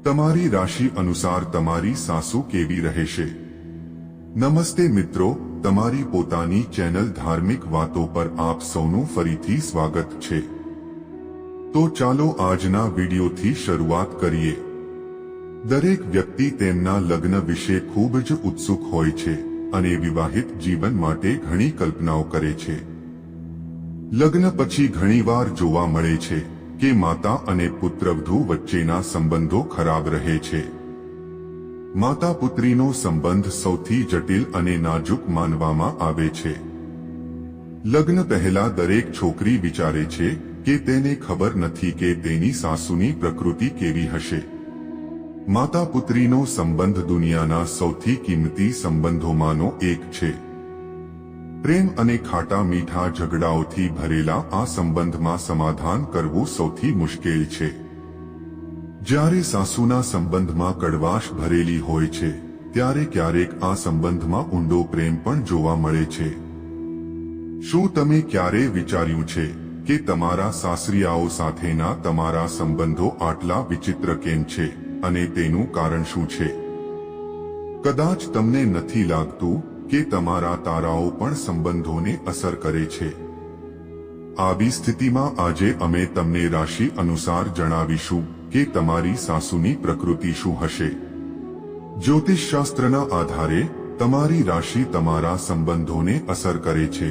તમારી રાશિ અનુસાર તમારી સાસુ કેવી રહેશે? નમસ્તે મિત્રો, તમારી પોતાની ચેનલ ધાર્મિક વાતો પર આપ સૌનું ફરીથી સ્વાગત છે। તો ચાલો આજના વિડીયોથી શરૂઆત કરીએ। દરેક વ્યક્તિ તેમના લગ્ન વિશે ખૂબ જ ઉત્સુક હોય છે અને વિવાહિત જીવન માટે ઘણી કલ્પનાઓ કરે છે। લગ્ન પછી ઘણીવાર જોવા મળે છે કે માતા અને પુત્રવધુ વચ્ચેના સંબંધો ખરાબ રહે છે। માતા પુત્રીનો સંબંધ સૌથી જટિલ અને નાજુક માનવામાં આવે છે। લગ્ન પહેલા દરેક છોકરી વિચારે છે કે તેને ખબર નથી કે તેની સાસુની પ્રકૃતિ કેવી હશે। માતા પુત્રીનો સંબંધ દુનિયાના સૌથી કિંમતી સંબંધોમાંનો એક છે। પ્રેમ અને ખાટા મીઠા ઝઘડાઓથી ભરેલા આ સંબંધમાં સમાધાન કરવું સૌથી મુશ્કેલ છે। જ્યારે સાસુના સંબંધમાં કડવાશ ભરેલી હોય છે ત્યારે ક્યારેક આ સંબંધમાં ઊંડો પ્રેમ પણ જોવા મળે છે। શું તમે ક્યારે વિચાર્યું છે કે તમારા સાસરિયાઓ સાથેના તમારા સંબંધો આટલા વિચિત્ર કેમ છે અને તેનું કારણ શું છે? કદાચ તમને નથી લાગતું કે તમારા તારાઓ પણ સંબંધોને અસર કરે છે। આવી સ્થિતિમાં આજે અમે તમને રાશિ અનુસાર જણાવીશું કે તમારી સાસુની પ્રકૃતિ શું હશે। જ્યોતિષશાસ્ત્રના આધારે તમારી રાશિ તમારા સંબંધોને અસર કરે છે।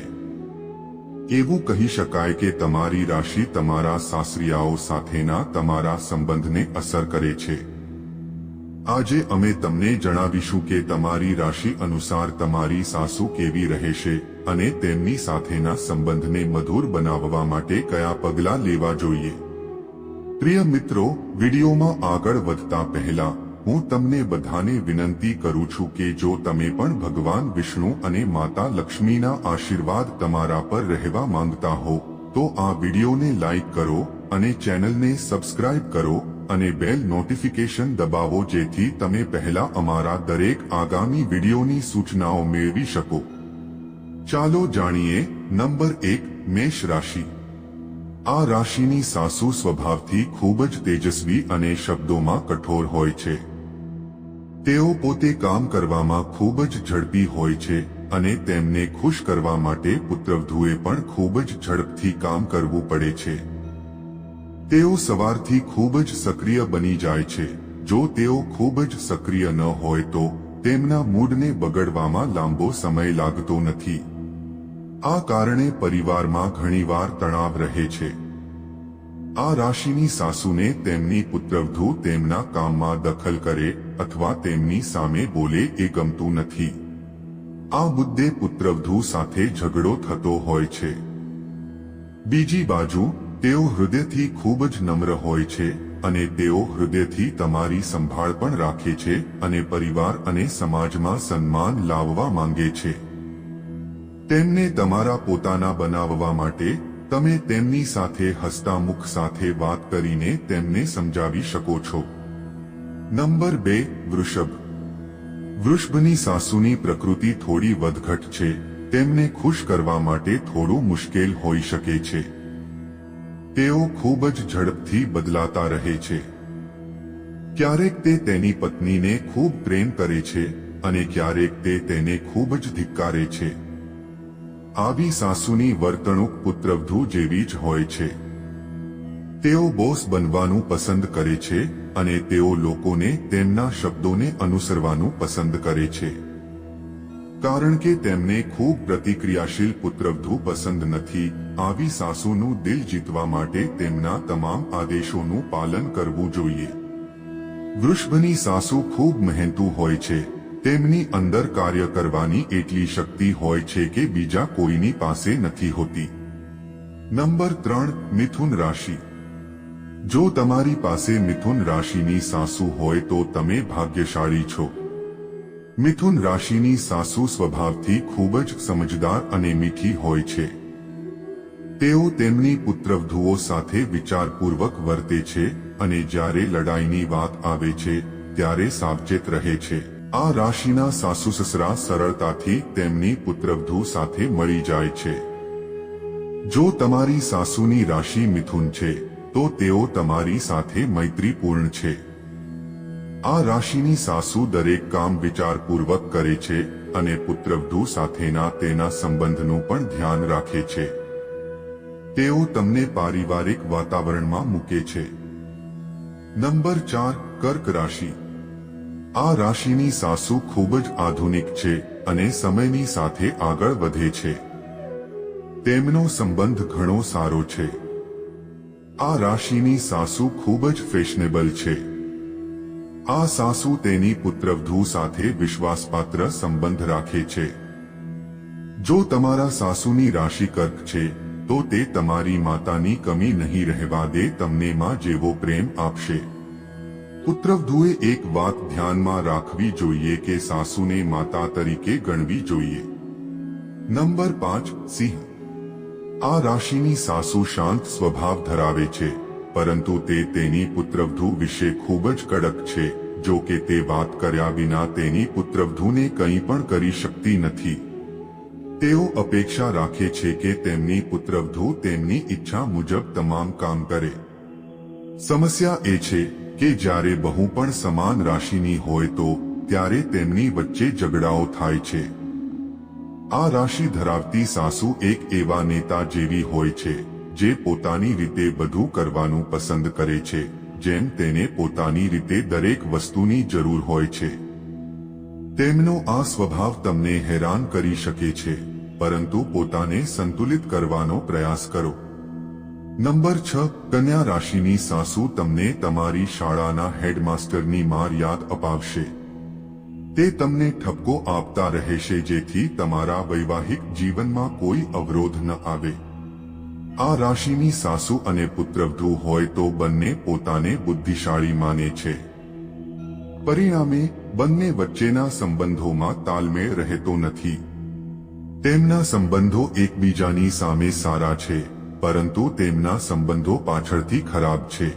એવું કહી શકાય કે તમારી રાશિ તમારા સાસરિયાઓ સાથેના તમારા સંબંધને અસર કરે છે। આજે અમે તમને જણાવીશું કે તમારી રાશિ અનુસાર તમારી સાસુ કેવી રહેશે અને તેમની સાથેના સંબંધને મધુર બનાવવા માટે કયા પગલાં લેવા જોઈએ। પ્રિય મિત્રો, વિડીયોમાં આગળ વધતા પહેલા હું તમને બધાને વિનંતી કરું છું કે જો તમે પણ ભગવાન વિષ્ણુ અને માતા લક્ષ્મીના આશીર્વાદ તમારા પર રહેવા માંગતા હો તો આ વિડીયોને લાઈક કરો અને ચેનલને સબસ્ક્રાઇબ કરો અને બેલ નોટિફિકેશન દબાવો જેથી તમે પહેલા અમારા દરેક આગામી વિડીયોની સૂચનાઓ મેળવી શકો। ચાલો જાણીએ। નંબર 1, મેષ રાશિ। આ રાશિની સાસુ સ્વભાવથી ખૂબ જ તેજસ્વી અને શબ્દોમાં કઠોર હોય છે। તેઓ પોતે કામ કરવામાં ખૂબ જ ઝડપી હોય છે અને તેમને ખુશ કરવા માટે પુત્રવધુએ પણ ખૂબ જ ઝડપથી કામ કરવું પડે છે। તેઓ સવારથી ખૂબ જ સક્રિય બની જાય છે। જો તેઓ ખૂબ જ સક્રિય ન હોય તો તેમના મૂડને બગડવામાં લાંબો સમય લાગતો નથી। આ કારણે પરિવારમાં ઘણીવાર તણાવ રહે છે। આ રાશિની સાસુને તેમની પુત્રવધુ તેમના કામમાં દખલ કરે અથવા તેમની સામે બોલે એ ગમતું નથી। આ મુદ્દે પુત્રવધુ સાથે ઝઘડો થતો હોય છે। બીજી બાજુ તેઓ હૃદયથી ખૂબ જ નમ્ર હોય છે અને તેઓ હૃદયથી તમારી સંભાળ પણ રાખે છે અને પરિવાર અને સમાજમાં સન્માન લાવવા માંગે છે। તેમને તમારા પોતાના બનાવવા માટે તમે તેમની સાથે હસતા મુખ સાથે વાત કરીને તેમને સમજાવી શકો છો। નંબર 2, વૃષભ। વૃષભની સાસુની પ્રકૃતિ થોડી વધઘટ છે। તેમને ખુશ કરવા માટે થોડું મુશ્કેલ હોઈ શકે છે। તેઓ ખૂબ જ ઝડપથી બદલાતા રહે છે। ક્યારેક તે તેની પત્નીને ખૂબ પ્રેમ કરે છે અને ક્યારેક તે તેને ખૂબ જ ધિક્કારે છે। આવી સાસુની વર્તણૂક પુત્રવધુ જેવી જ હોય છે। તેઓ બોસ બનવાનું પસંદ કરે છે અને તેઓ લોકોને તેમના શબ્દોને અનુસરવાનું પસંદ કરે છે। કારણ કે તેમને ખૂબ પ્રતિક્રિયાશીલ પુત્રવધુ પસંદ નથી। આવી સાસુનું દિલ જીતવા માટે તેમના તમામ આદેશોનું પાલન કરવું જોઈએ। વૃષભની સાસુ ખૂબ મહેનતુ હોય છે। તેમની અંદર કાર્ય કરવાની એટલી શક્તિ હોય છે કે બીજા કોઈની પાસે નથી હોતી। નંબર 3, મિથુન રાશિ। જો તમારી પાસે મિથુન રાશિની સાસુ હોય તો તમે ભાગ્યશાળી છો। મિથુન રાશિની સાસુ સ્વભાવથી ખૂબ જ સમજદાર અને મીઠી હોય છે। તેઓ તેમની પુત્રવધુઓ સાથે વિચારપૂર્વક વર્તે છે અને જ્યારે લડાઈની વાત આવે છે ત્યારે સાવચેત રહે છે। આ રાશિના સાસુ સસરા સરળતાથી તેમની પુત્રવધુ સાથે મળી જાય છે। જો તમારી સાસુની રાશિ મિથુન છે તો તેઓ તમારી સાથે મૈત્રીપૂર્ણ છે। આ રાશિની સાસુ દરેક કામ વિચારપૂર્વક કરે છે અને પુત્રવધુ સાથેના તેના સંબંધનું પણ ધ્યાન રાખે છે. તેઓ તમને પારિવારિક વાતાવરણમાં મૂકે છે. નંબર 4 કર્ક રાશિ. આ રાશિની સાસુ ખૂબ જ આધુનિક છે અને સમયની સાથે આગળ વધે છે. તેમનો સંબંધ ઘણો સારો છે. આ રાશિની સાસુ ખૂબ જ ફેશનેબલ છે. આ સાસુ તેની પુત્રવધુ સાથે વિશ્વાસપાત્ર સંબંધ રાખે છે. જો તમારા સાસુની રાશિ કર્ક છે તો તે તમારી માતાની કમી નહીં રહેવા દે, તમને માં જેવો પ્રેમ આપશે. પુત્રવધુએ એક વાત ધ્યાનમાં રાખવી જોઈએ કે સાસુને માતા તરીકે ગણવી જોઈએ. નંબર 5 સિંહ. આ રાશિની સાસુ શાંત સ્વભાવ ધરાવે છે, પરંતુ તે તેની પુત્રવધુ વિશે ખૂબ જ કડક છે. જો કે તે વાત કર્યા વિના તેની પુત્રવધુને કંઈ પણ કરી શકતી નથી. તેઓ અપેક્ષા રાખે છે કે તેમની પુત્રવધુ તેમની ઈચ્છા મુજબ તમામ કામ કરે. સમસ્યા એ છે કે જ્યારે બહુ પણ સમાન રાશિની હોય તો ત્યારે તેમની વચ્ચે ઝઘડાઓ થાય છે. આ રાશિ ધરાવતી સાસુ એક એવા નેતા જેવી હોય છે જે પોતાની રીતે બધું કરવાનું પસંદ કરે છે, જેમ તેને પોતાની રીતે દરેક વસ્તુની જરૂર હોય છે. તેમનો આ સ્વભાવ તમને હેરાન કરી શકે છે, પરંતુ પોતાને સંતુલિત કરવાનો પ્રયાસ કરો. નંબર 6 કન્યા રાશિની સાસુ તમને તમારી શાળાના હેડમાસ્ટરની માર યાદ અપાવશે. તે તમને ઠપકો આપતા રહેશે જેથી તમારા વૈવાહિક જીવનમાં કોઈ અવરોધ ન આવે. આ રાશિની સાસુ અને પુત્રવધુ હોય તો બંને પોતાને બુદ્ધિશાળી માને છે. પરિણામે બંને વચ્ચેના સંબંધોમાં તાલમેળ રહેતો નથી. તેમના સંબંધો એકબીજાની સામે સારા છે, પરંતુ તેમના સંબંધો પાછળથી ખરાબ છે.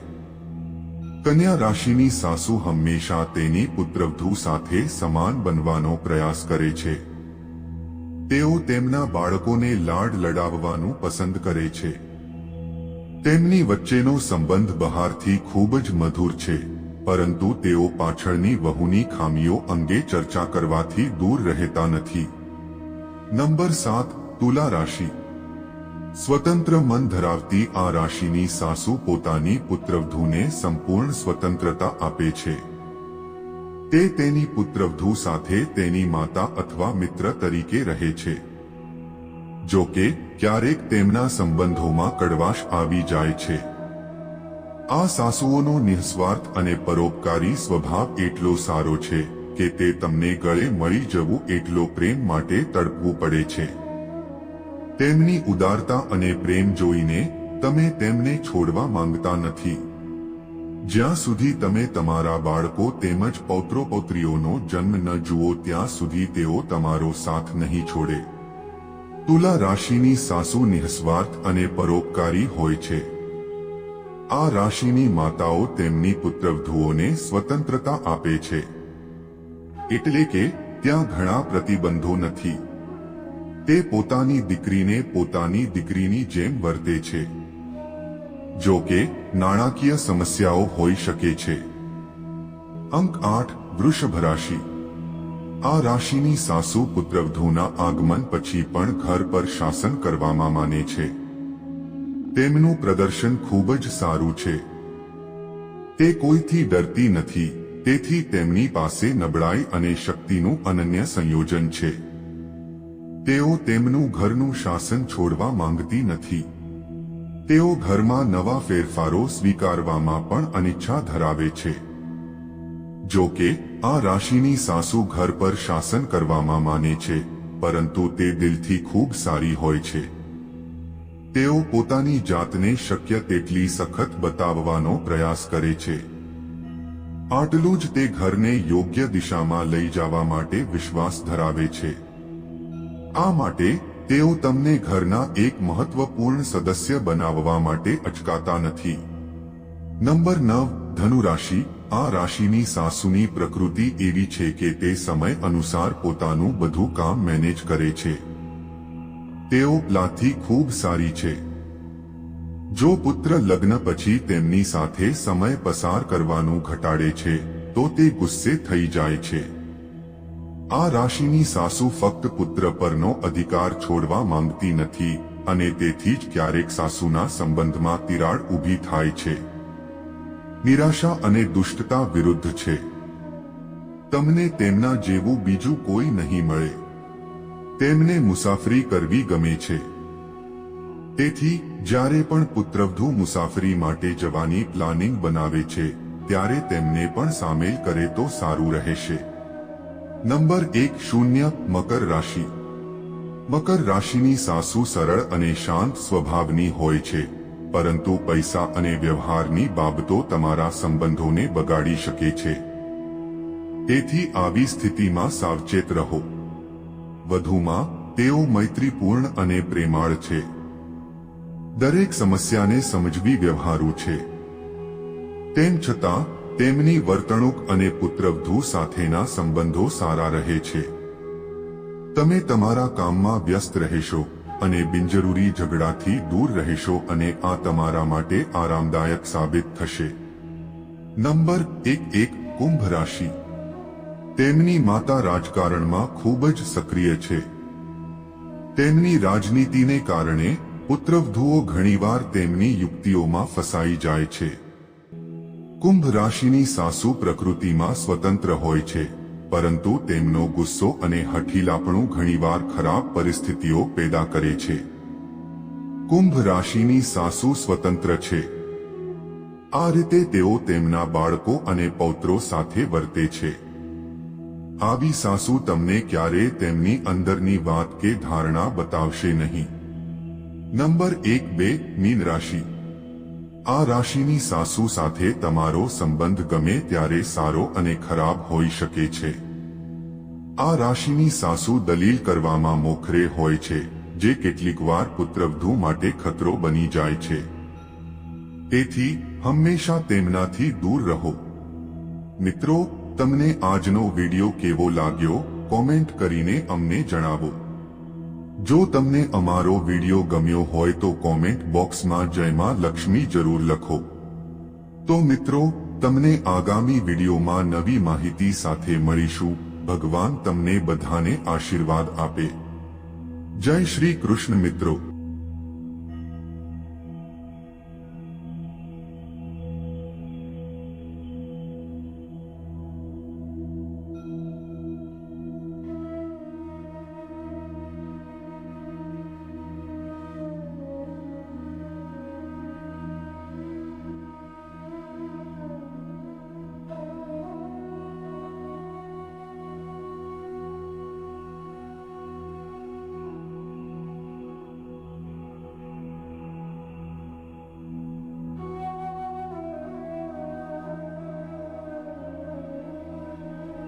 કન્યા રાશિની સાસુ હંમેશા તેની પુત્રવધુ સાથે સમાન બનવાનો પ્રયાસ કરે છે. તેઓ તેમના બાળકોને લાડ લડાવવાનું પસંદ કરે છે. તેમની વચ્ચેનો સંબંધ બહારથી ખૂબ જ મધુર છે, પરંતુ તેઓ પાછળની વહુની ખામીઓ અંગે ચર્ચા કરવાથી દૂર રહેતા નથી. નંબર 7 તુલા રાશિ. સ્વતંત્ર મન ધરાવતી આ રાશિની સાસુ પોતાની પુત્રવધુને સંપૂર્ણ સ્વતંત્રતા આપે છે. તે તેની પુત્રવધુ સાથે તેની માતા અથવા મિત્ર તરીકે રહે છે. જો કે ક્યારેક તેમના સંબંધોમાં કડવાશ આવી જાય છે. આ સાસુઓનો નિસ્વાર્થ અને પરોપકારી સ્વભાવ એટલો સારો છે કે તે તમને ગળે મળી જવું એટલો પ્રેમ માટે તડપવું પડે છે. તેમની ઉદારતા અને પ્રેમ જોઈને તમે તેમને છોડવા માંગતા નથી. જ્યાં સુધી તમે તમારા બાળકો તેમજ પૌત્રો-પૌત્રીઓનો જન્મ ન જુઓ ત્યાં સુધી તેઓ તમારો સાથ નહીં છોડે. તુલા રાશિની સાસુ નિસ્વાર્થ અને પરોપકારી હોય છે. આ રાશિની માતાઓ તેમની પુત્રવધુઓને સ્વતંત્રતા આપે છે, એટલે કે ત્યાં ઘણા પ્રતિબંધો નથી. તે પોતાની દીકરીને પોતાની દીકરીની જેમ વર્તે છે. જો કે નાણાકીય સમસ્યાઓ હોઈ શકે છે. અંક 8 વૃષભ રાશિ. આ રાશિની સાસુ પુત્રવધુના આગમન પછી પણ ઘર પર શાસન કરવામાં માને છે. તેમનું પ્રદર્શન ખૂબ જ સારું છે. તે કોઈથી ડરતી નથી, તેથી તેમની પાસે નબળાઈ અને શક્તિનું અનન્ય સંયોજન છે. તેઓ તેમનું ઘરનું શાસન છોડવા માંગતી નથી. તેઓ ઘરમાં નવા ફેરફારો સ્વીકારવામાં પણ અનિચ્છા ધરાવે છે. જો કે આ રાશિની સાસુ ઘર પર શાસન કરવામાં માને છે, પરંતુ તે દિલથી ખૂબ સારી હોય છે. તેઓ પોતાની જાતને શક્ય તેટલી સખત બતાવવાનો પ્રયાસ કરે છે. આટલું જ તે ઘરને યોગ્ય દિશામાં લઈ જવા માટે વિશ્વાસ ધરાવે છે. આ માટે તેઓ તમને ઘરના એક મહત્વપૂર્ણ સદસ્ય બનાવવા માટે અચકાતા નથી. નંબર 9 ધનુ રાશિ. આ રાશિની સાસુની પ્રકૃતિ એવી છે કે તે સમય અનુસાર પોતાનું બધું કામ મેનેજ કરે છે. તેઓ પ્લાથી ખૂબ સારી છે. જો પુત્ર લગ્ન પછી તેમની સાથે સમય પસાર કરવાનું ઘટાડે છે તો તે ગુસ્સે થઈ જાય છે. આ રાશિની સાસુ ફક્ત પુત્ર પરનો અધિકાર છોડવા માંગતી નથી અને તેથી જ ક્યારેક સાસુના સંબંધમાં તિરાડ ઊભી થાય છે. નિરાશા અને દુષ્ટતા વિરુદ્ધ છે. તમને તેમના જેવું બીજું કોઈ નહીં મળે. તેમને મુસાફરી કરવી ગમે છે. તેથી જ્યારે પણ પુત્રવધુ મુસાફરી માટે જવાની પ્લાનિંગ બનાવે છે ત્યારે તેમને પણ સામેલ કરે તો સારું રહેશે. નંબર 1 મકર રાશિ. મકર રાશિની સાસુ સરળ અને શાંત સ્વભાવની હોય છે, પરંતુ પૈસા અને વ્યવહારની બાબતો તમારા સંબંધોને બગાડી શકે છે. તેથી આવી સ્થિતિમાં સાવચેત રહો. વધુમાં તેઓ મૈત્રીપૂર્ણ અને પ્રેમાળ છે. દરેક સમસ્યાને સમજવી વ્યવહારુ છે. તેમ છતાં તેમની વર્તણૂક અને પુત્રવધુ સાથેના સંબંધો સારા રહે છે. તમે તમારા કામમાં વ્યસ્ત રહેશો અને બિનજરૂરી ઝઘડાથી દૂર રહેશો અને આ તમારા માટે આરામદાયક સાબિત થશે. નંબર 1 કુંભ રાશિ. તેમની માતા રાજકારણમાં ખૂબ જ સક્રિય છે. તેમની રાજનીતિને કારણે પુત્રવધુઓ ઘણીવાર તેમની યુક્તિઓમાં ફસાઈ જાય છે. કુંભ રાશિની સાસુ પ્રકૃતિમાં સ્વતંત્ર હોય છે, પરંતુ તેમનો ગુસ્સો અને હઠીલાપણું ઘણીવાર ખરાબ પરિસ્થિતિઓ પેદા કરે છે. કુંભ રાશિની સાસુ સ્વતંત્ર છે. આ રીતે તેઓ તેમના બાળકો અને પૌત્રો સાથે વર્તે છે. આવી સાસુ તમને ક્યારેય તેમની અંદરની વાત કે ધારણા બતાવશે નહીં. નંબર 2 મીન રાશિ. આ રાશિની સાસુ સાથે તમારો સંબંધ ગમે ત્યારે સારો અને ખરાબ હોઈ શકે છે. આ રાશિની સાસુ દલીલ કરવામાં મોખરે હોય છે, જે કેટલીકવાર પુત્રવધુ માટે ખતરો બની જાય છે. તેથી હંમેશા તેમનાથી દૂર રહો. મિત્રો, તમને આજનો વિડિયો કેવો લાગ્યો કોમેન્ટ કરીને અમને જણાવો. જો તમને અમારો વિડિયો ગમ્યો હોય તો કોમેન્ટ બોક્સમાં જય માં લક્ષ્મી જરૂર લખો. તો મિત્રો, તમને આગામી વિડિયોમાં નવી માહિતી સાથે મળીશું. ભગવાન તમને બધાને આશીર્વાદ આપે. જય શ્રી કૃષ્ણ મિત્રો.